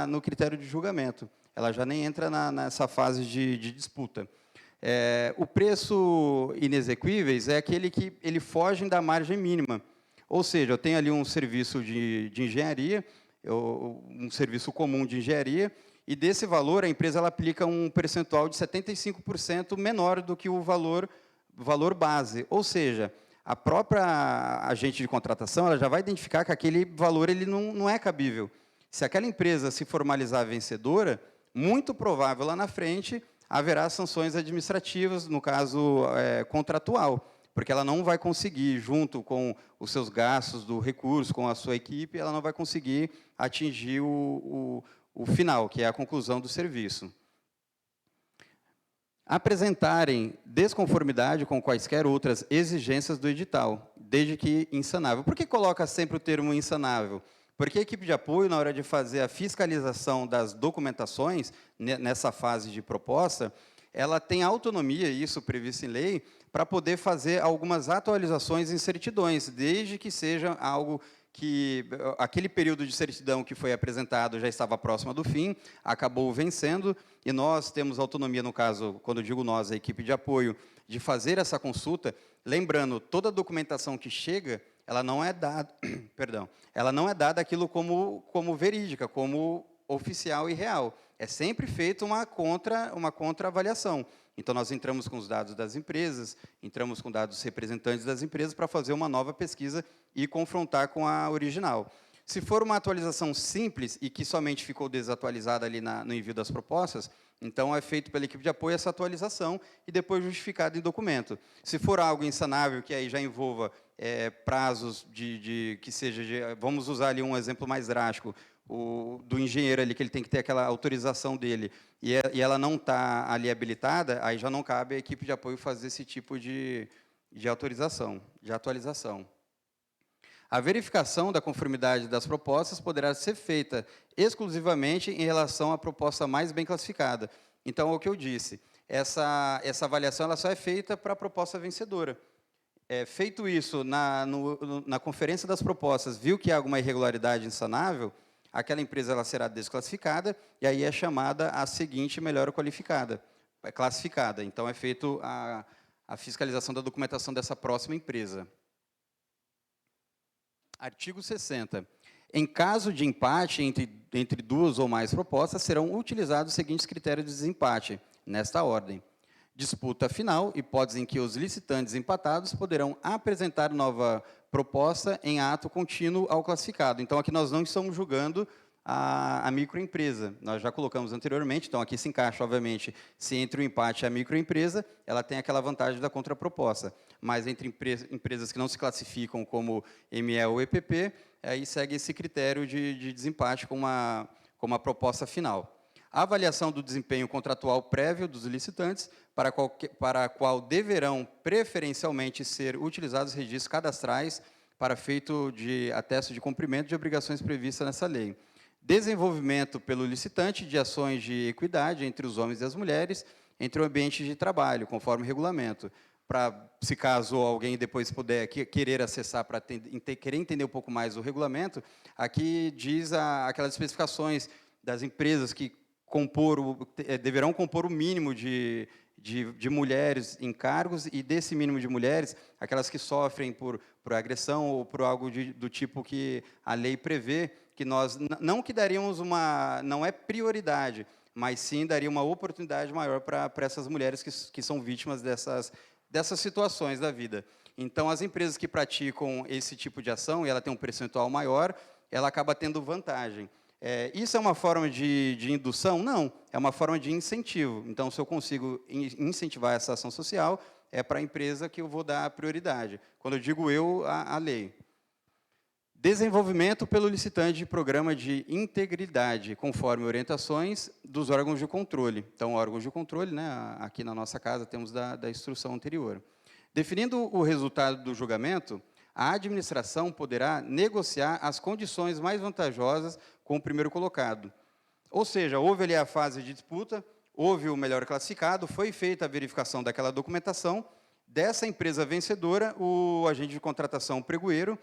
no critério de julgamento, ela já nem entra nessa fase de disputa. O preço inexequíveis é aquele que ele foge da margem mínima. Ou seja, eu tenho ali um serviço de engenharia, um serviço comum de engenharia, e desse valor a empresa ela aplica um percentual de 75% menor do que o valor base. Ou seja, a própria agente de contratação ela já vai identificar que aquele valor ele não é cabível. Se aquela empresa se formalizar vencedora, muito provável lá na frente haverá sanções administrativas, no caso contratual, porque ela não vai conseguir, junto com os seus gastos do recurso, com a sua equipe, ela não vai conseguir atingir o final, que é a conclusão do serviço. Apresentarem desconformidade com quaisquer outras exigências do edital, desde que insanável. Por que coloca sempre o termo insanável? Porque a equipe de apoio, na hora de fazer a fiscalização das documentações, nessa fase de proposta, ela tem autonomia, isso previsto em lei, para poder fazer algumas atualizações em certidões, desde que seja algo que aquele período de certidão que foi apresentado já estava próximo do fim, acabou vencendo, e nós temos autonomia, no caso, quando eu digo nós, a equipe de apoio, de fazer essa consulta, lembrando, toda a documentação que chega, ela não é dada, perdão, ela não é dada aquilo como verídica, como oficial e real. É sempre feita uma contra-avaliação. Então, nós entramos com os dados das empresas, entramos com dados dos representantes das empresas para fazer uma nova pesquisa e confrontar com a original. Se for uma atualização simples e que somente ficou desatualizada ali no envio das propostas, então é feito pela equipe de apoio essa atualização e depois justificado em documento. Se for algo insanável, que aí já envolva prazos que seja, vamos usar ali um exemplo mais drástico, do engenheiro ali, que ele tem que ter aquela autorização dele, e ela não está ali habilitada, aí já não cabe à equipe de apoio fazer esse tipo de autorização, de atualização. A verificação da conformidade das propostas poderá ser feita exclusivamente em relação à proposta mais bem classificada. Então, é o que eu disse, essa avaliação ela só é feita para a proposta vencedora. Feito isso, na conferência das propostas, viu que há alguma irregularidade insanável, aquela empresa ela será desclassificada, e aí é chamada a seguinte melhor qualificada, classificada. Então, é feito a fiscalização da documentação dessa próxima empresa. Artigo 60. Em caso de empate entre duas ou mais propostas, serão utilizados os seguintes critérios de desempate, nesta ordem. Disputa final, hipótese em que os licitantes empatados poderão apresentar nova proposta em ato contínuo ao classificado. Então, aqui nós não estamos julgando a microempresa. Nós já colocamos anteriormente, então aqui se encaixa, obviamente, se entre o empate e a microempresa, ela tem aquela vantagem da contraproposta. Mas entre empresas que não se classificam como ME ou EPP, aí segue esse critério de desempate com uma proposta final. A avaliação do desempenho contratual prévio dos licitantes, para a qual deverão preferencialmente ser utilizados registros cadastrais para feito de atesto de cumprimento de obrigações previstas nessa lei. Desenvolvimento pelo licitante de ações de equidade entre os homens e as mulheres, entre o ambiente de trabalho, conforme o regulamento. se caso alguém depois puder querer acessar para querer entender um pouco mais o regulamento, aqui diz aquelas especificações das empresas que deverão compor o mínimo de mulheres em cargos, e desse mínimo de mulheres, aquelas que sofrem por agressão ou por algo do tipo que a lei prevê, que nós, não que daríamos não é prioridade, mas sim daria uma oportunidade maior para essas mulheres que são vítimas dessas situações da vida. Então, as empresas que praticam esse tipo de ação, e ela tem um percentual maior, ela acaba tendo vantagem. Isso é uma forma de indução? Não, é uma forma de incentivo. Então, se eu consigo incentivar essa ação social, é para a empresa que eu vou dar prioridade. Quando eu digo a lei. Desenvolvimento pelo licitante de programa de integridade, conforme orientações dos órgãos de controle. Então, órgãos de controle, né, aqui na nossa casa temos da instrução anterior. Definindo o resultado do julgamento, a administração poderá negociar as condições mais vantajosas com o primeiro colocado. Ou seja, houve ali a fase de disputa, houve o melhor classificado, foi feita a verificação daquela documentação, dessa empresa vencedora, o agente de contratação pregoeiro,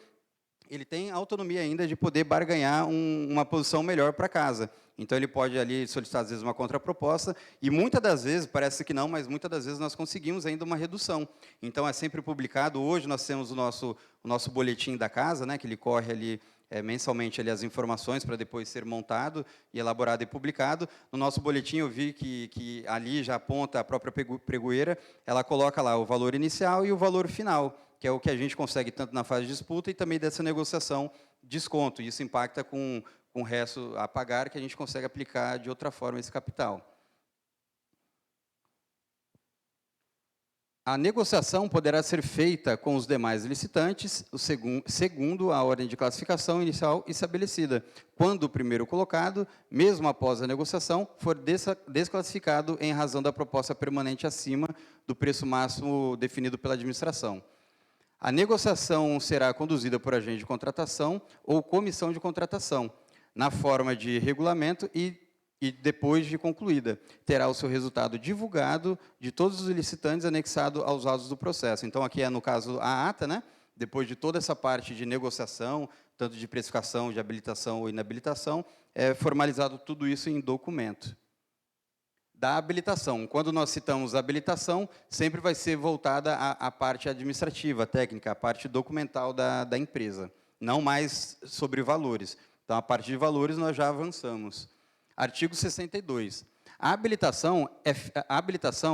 ele tem autonomia ainda de poder barganhar uma posição melhor para casa. Então, ele pode ali solicitar, às vezes, uma contraproposta, e muitas das vezes, parece que não, mas muitas das vezes nós conseguimos ainda uma redução. Então, é sempre publicado. Hoje, nós temos o nosso boletim da casa, né, que ele corre ali mensalmente ali as informações para depois ser montado e elaborado e publicado. No nosso boletim, eu vi que ali já aponta a própria pregoeira, ela coloca lá o valor inicial e o valor final, que é o que a gente consegue tanto na fase de disputa e também dessa negociação desconto. Isso impacta com o resto a pagar, que a gente consegue aplicar de outra forma esse capital. A negociação poderá ser feita com os demais licitantes, segundo a ordem de classificação inicial estabelecida, quando o primeiro colocado, mesmo após a negociação, for desclassificado em razão da proposta permanente acima do preço máximo definido pela administração. A negociação será conduzida por agente de contratação ou comissão de contratação, na forma de regulamento e depois de concluída, terá o seu resultado divulgado de todos os licitantes anexado aos autos do processo. Então, aqui é, no caso, a ata, né? Depois de toda essa parte de negociação, tanto de precificação, de habilitação ou inabilitação, é formalizado tudo isso em documento. Da habilitação. Quando nós citamos habilitação, sempre vai ser voltada à parte administrativa, técnica, à parte documental da empresa, não mais sobre valores. Então, a parte de valores nós já avançamos. Artigo 62. A habilitação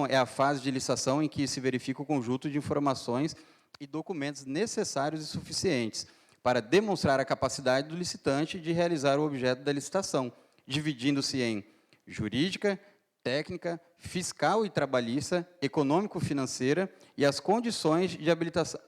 é a fase de licitação em que se verifica o conjunto de informações e documentos necessários e suficientes para demonstrar a capacidade do licitante de realizar o objeto da licitação, dividindo-se em jurídica, técnica, fiscal e trabalhista, econômico-financeira, e as condições de habilitação.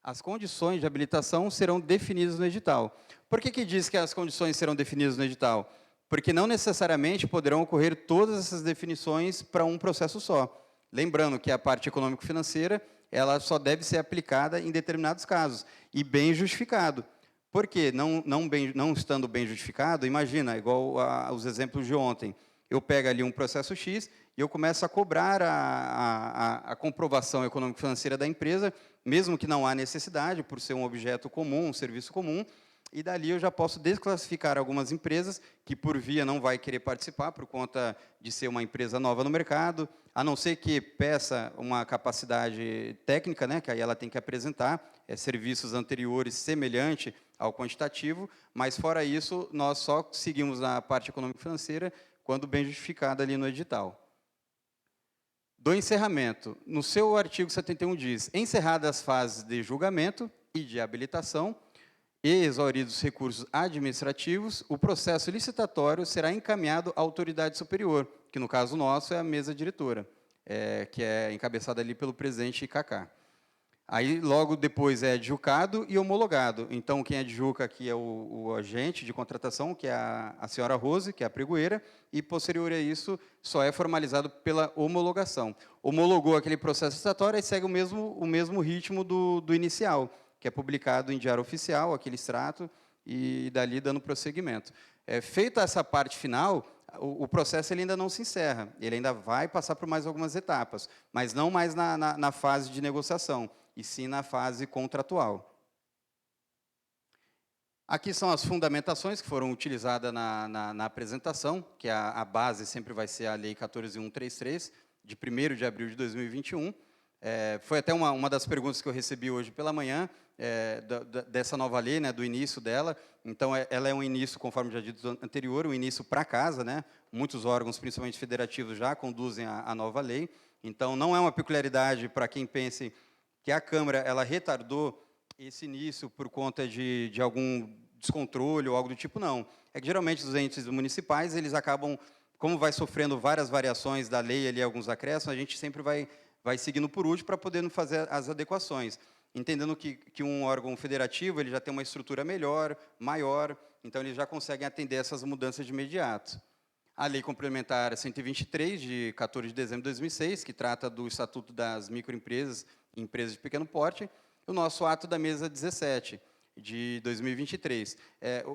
As condições de habilitação serão definidas no edital. Por que diz que as condições serão definidas no edital? Porque não necessariamente poderão ocorrer todas essas definições para um processo só. Lembrando que a parte econômico-financeira, ela só deve ser aplicada em determinados casos, e bem justificado. Por quê? Não estando bem justificado, imagina, igual os exemplos de ontem, eu pego ali um processo X e eu começo a cobrar a comprovação econômico-financeira da empresa, mesmo que não há necessidade, por ser um objeto comum, um serviço comum, e dali eu já posso desclassificar algumas empresas que, por via, não vai querer participar por conta de ser uma empresa nova no mercado, a não ser que peça uma capacidade técnica, né, que aí ela tem que apresentar serviços anteriores semelhante ao quantitativo, mas, fora isso, nós só seguimos na parte econômico-financeira quando bem justificada ali no edital. Do encerramento. No seu artigo 71 diz, encerradas as fases de julgamento e de habilitação, e exauridos os recursos administrativos, o processo licitatório será encaminhado à autoridade superior, que no caso nosso é a mesa diretora, que é encabeçada ali pelo presidente Kaká. Aí, logo depois, é adjudicado e homologado. Então, quem adjudica aqui é o agente de contratação, que é a senhora Rose, que é a pregoeira, e, posterior a isso, só é formalizado pela homologação. Homologou aquele processo licitatório e segue o mesmo ritmo do inicial, que é publicado em diário oficial, aquele extrato, e dali dando prosseguimento. Feita essa parte final, o processo ele ainda não se encerra, ele ainda vai passar por mais algumas etapas, mas não mais na fase de negociação, e sim na fase contratual. Aqui são as fundamentações que foram utilizadas na apresentação, que a base sempre vai ser a Lei 14.133, de 1º de abril de 2021. Foi até uma das perguntas que eu recebi hoje pela manhã, dessa nova lei, né, do início dela. Então, ela é um início, conforme já dito anterior, um início para casa, né? Muitos órgãos, principalmente federativos, já conduzem a nova lei. Então, não é uma peculiaridade para quem pense que a Câmara ela retardou esse início por conta de algum descontrole ou algo do tipo, não. É que, geralmente, os entes municipais, eles acabam, como vai sofrendo várias variações da lei, ali, alguns acréscimos, a gente sempre vai seguindo por último para poder fazer as adequações. Entendendo que um órgão federativo ele já tem uma estrutura melhor, maior, então eles já conseguem atender essas mudanças de imediato. A Lei Complementar 123, de 14 de dezembro de 2006, que trata do Estatuto das Microempresas e Empresas de Pequeno Porte, e o nosso ato da mesa 17, de 2023.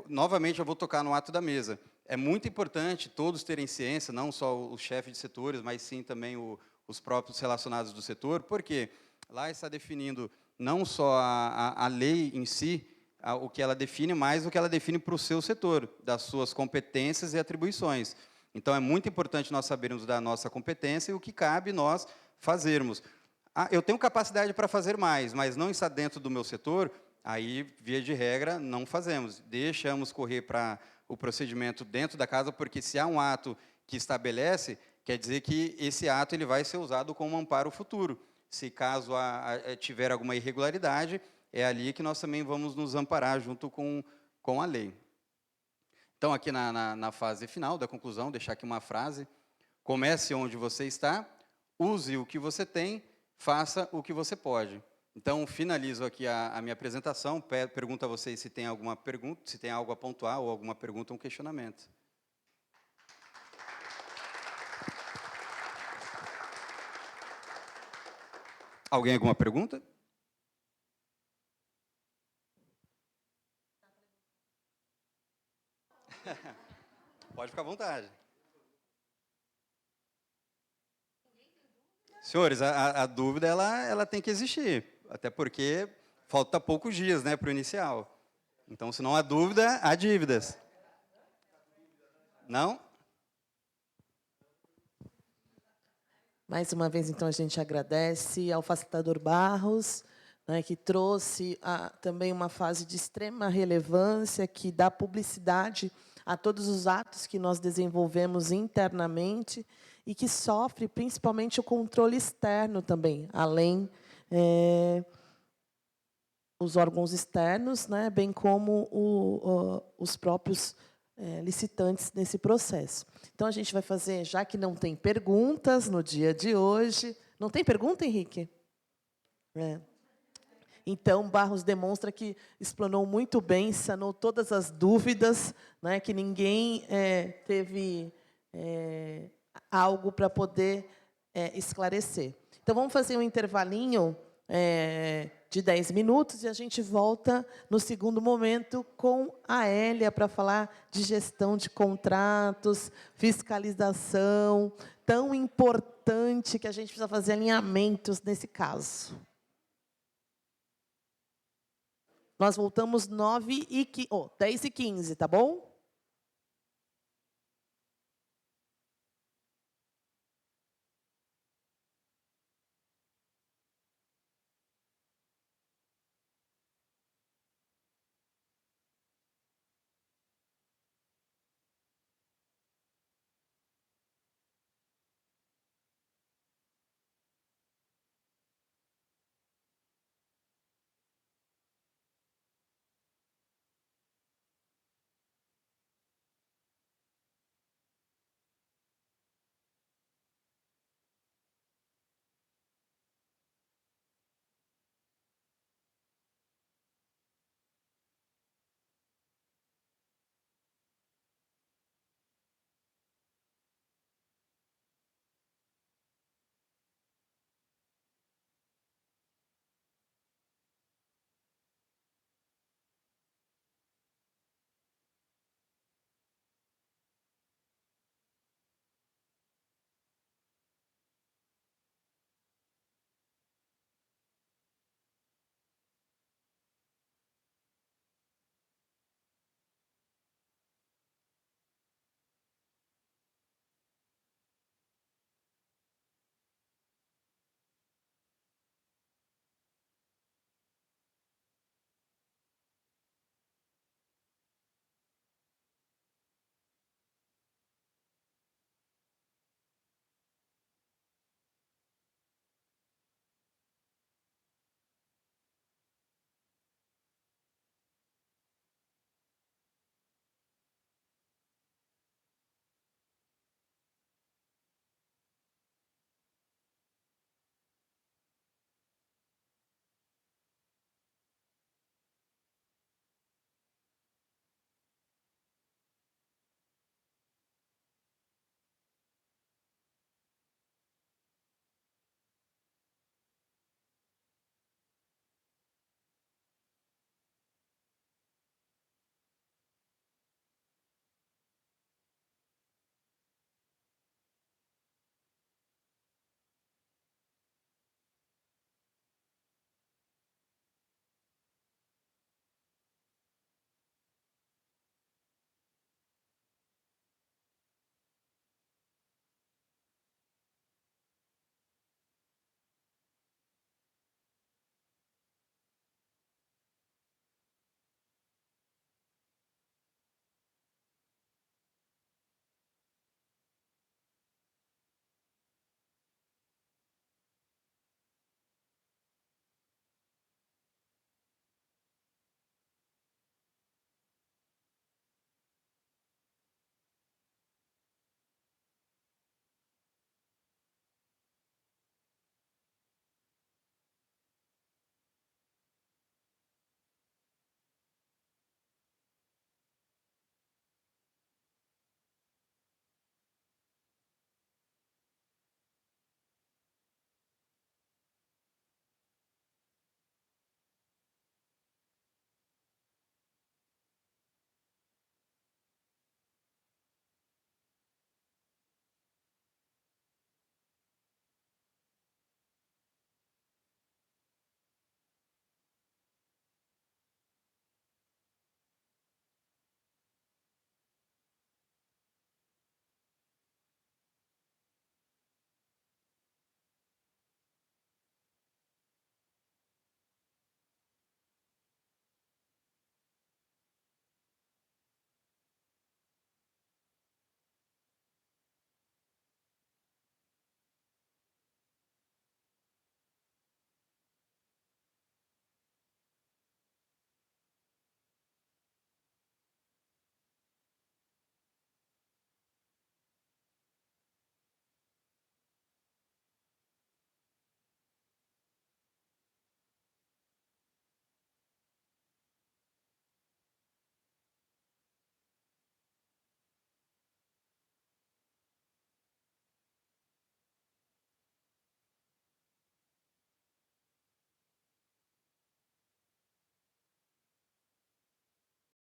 Novamente, eu vou tocar no ato da mesa. É muito importante todos terem ciência, não só o chefe de setores, mas sim também os próprios relacionados do setor, porque lá está definindo não só a lei em si, o que ela define, mas o que ela define para o seu setor, das suas competências e atribuições. Então, é muito importante nós sabermos da nossa competência e o que cabe nós fazermos. Eu tenho capacidade para fazer mais, mas não está dentro do meu setor, aí, via de regra, não fazemos. Deixamos correr para o procedimento dentro da casa, porque se há um ato que estabelece, quer dizer que esse ato ele vai ser usado como amparo futuro. Se caso tiver alguma irregularidade, é ali que nós também vamos nos amparar junto com a lei. Então, aqui na fase final da conclusão, deixar aqui uma frase. Comece onde você está, use o que você tem, faça o que você pode. Então, finalizo aqui a minha apresentação, pergunto a vocês se tem alguma pergunta, se tem algo a pontuar, ou alguma pergunta ou um questionamento. Alguém alguma pergunta? Pode ficar à vontade. Senhores, a dúvida ela tem que existir, até porque falta poucos dias, né, para o inicial. Então, se não há dúvida, há dívidas. Não? Mais uma vez, então, a gente agradece ao facilitador Barros, né, que trouxe também uma fase de extrema relevância, que dá publicidade a todos os atos que nós desenvolvemos internamente e que sofre principalmente o controle externo também, além os órgãos externos, né, bem como os próprios licitantes nesse processo. Então, a gente vai fazer, já que não tem perguntas no dia de hoje... Não tem pergunta, Henrique? Então, Barros demonstra que explanou muito bem, sanou todas as dúvidas, né, que ninguém teve algo para poder esclarecer. Então, vamos fazer um intervalinho de 10 minutos e a gente volta no segundo momento com a Hélia para falar de gestão de contratos, fiscalização, tão importante que a gente precisa fazer alinhamentos nesse caso. Nós voltamos 10h15, tá bom?